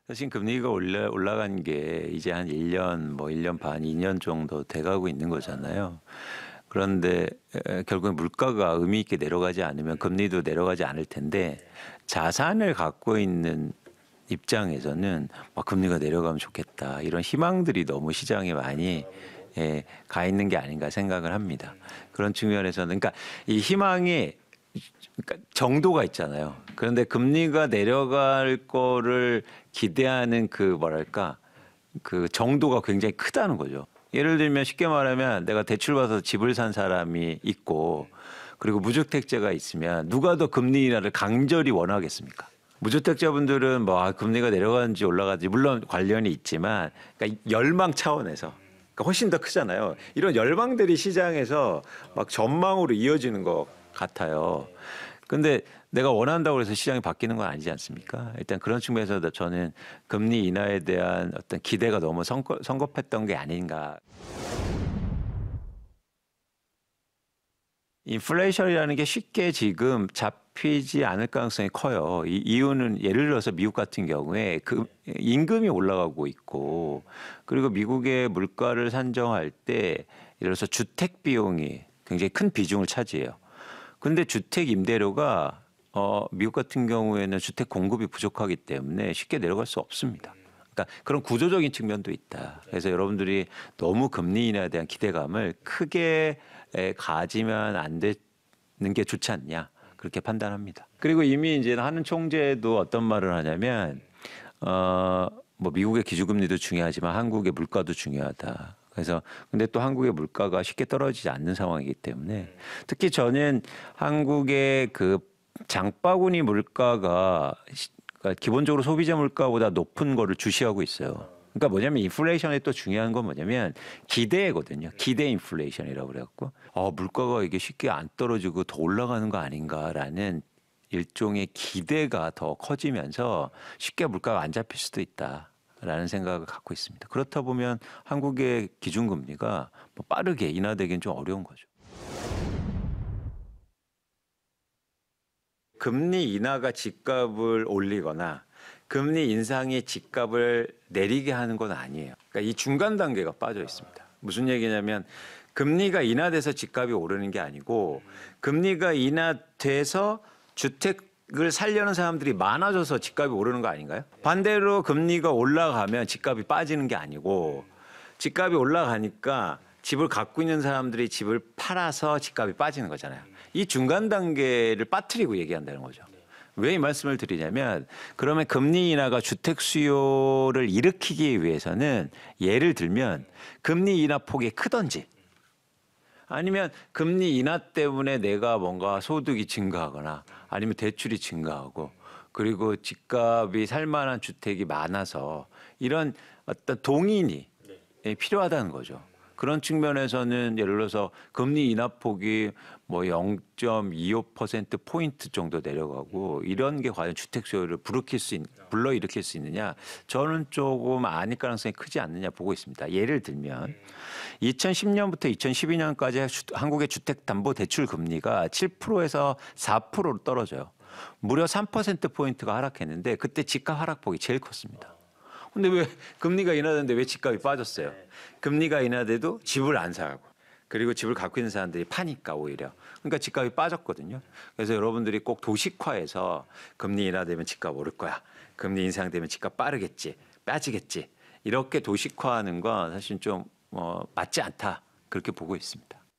사실 금리가 올라간 게 이제 한 1년, 뭐 1년 반, 2년 정도 돼가고 있는 거잖아요. 그런데 결국엔 물가가 의미 있게 내려가지 않으면 금리도 내려가지 않을 텐데 자산을 갖고 있는 입장에서는 막 금리가 내려가면 좋겠다 이런 희망들이 너무 시장에 많이 가 있는 게 아닌가 생각을 합니다. 그런 측면에서는 그러니까 이 희망이 그러니까 정도가 있잖아요. 그런데 금리가 내려갈 거를 기대하는 그 뭐랄까 그 정도가 굉장히 크다는 거죠. 예를 들면 쉽게 말하면 내가 대출 받아서 집을 산 사람이 있고 그리고 무주택자가 있으면 누가 더 금리 인하를 강절히 원하겠습니까? 무주택자분들은 뭐 금리가 내려가는지 올라가는지 물론 관련이 있지만 그러니까 열망 차원에서 그러니까 훨씬 더 크잖아요. 이런 열망들이 시장에서 막 전망으로 이어지는 것 같아요. 근데 내가 원한다고 해서 시장이 바뀌는 건 아니지 않습니까? 일단 그런 측면에서 저는 금리 인하에 대한 어떤 기대가 너무 성급했던 게 아닌가. 인플레이션이라는 게 쉽게 지금 잡히지 않을 가능성이 커요. 이 이유는 예를 들어서 미국 같은 경우에 그 임금이 올라가고 있고 그리고 미국의 물가를 산정할 때 예를 들어서 주택 비용이 굉장히 큰 비중을 차지해요. 근데 주택 임대료가 미국 같은 경우에는 주택 공급이 부족하기 때문에 쉽게 내려갈 수 없습니다. 그러니까 그런 구조적인 측면도 있다. 그래서 여러분들이 너무 금리 인하에 대한 기대감을 크게 가지면 안 되는 게 좋지 않냐 그렇게 판단합니다. 그리고 이미 이제 하는 총재도 어떤 말을 하냐면 뭐 미국의 기준금리도 중요하지만 한국의 물가도 중요하다. 그래서 근데 또 한국의 물가가 쉽게 떨어지지 않는 상황이기 때문에 특히 저는 한국의 그 장바구니 물가가 그러니까 기본적으로 소비자 물가보다 높은 거를 주시하고 있어요. 그러니까 뭐냐면 인플레이션의 또 중요한 건 뭐냐면 기대거든요. 기대 인플레이션이라고 그래갖고 물가가 이게 쉽게 안 떨어지고 더 올라가는 거 아닌가라는 일종의 기대가 더 커지면서 쉽게 물가가 안 잡힐 수도 있다라는 생각을 갖고 있습니다. 그렇다 보면 한국의 기준금리가 뭐 빠르게 인하되기는 좀 어려운 거죠. 금리 인하가 집값을 올리거나 금리 인상이 집값을 내리게 하는 건 아니에요. 그러니까 이 중간 단계가 빠져 있습니다. 무슨 얘기냐면 금리가 인하돼서 집값이 오르는 게 아니고 금리가 인하돼서 주택을 살려는 사람들이 많아져서 집값이 오르는 거 아닌가요? 반대로 금리가 올라가면 집값이 빠지는 게 아니고 집값이 올라가니까 집을 갖고 있는 사람들이 집을 팔아서 집값이 빠지는 거잖아요. 이 중간 단계를 빠뜨리고 얘기한다는 거죠. 왜 이 말씀을 드리냐면 그러면 금리 인하가 주택 수요를 일으키기 위해서는 예를 들면 금리 인하 폭이 크든지 아니면 금리 인하 때문에 내가 뭔가 소득이 증가하거나 아니면 대출이 증가하고 그리고 집값이 살만한 주택이 많아서 이런 어떤 동인이 필요하다는 거죠. 그런 측면에서는 예를 들어서 금리 인하 폭이 뭐 0.25% 포인트 정도 내려가고 이런 게 과연 주택 수요를 불러일으킬 수 있느냐? 저는 조금 아닐 가능성이 크지 않느냐 보고 있습니다. 예를 들면 2010년부터 2012년까지 한국의 주택담보대출 금리가 7%에서 4%로 떨어져요. 무려 3% 포인트가 하락했는데 그때 집값 하락폭이 제일 컸습니다. 근데 왜 금리가 인하되는데 왜 집값이 빠졌어요? 금리가 인하돼도 집을 안 사고 그리고 집을 갖고 있는 사람들이 파니까 오히려 그러니까 집값이 빠졌거든요. 그래서 여러분들이 꼭 도식화해서 금리 인하되면 집값 오를 거야. 금리 인상되면 집값 빠지겠지. 이렇게 도식화하는 건 사실 좀 맞지 않다 그렇게 보고 있습니다.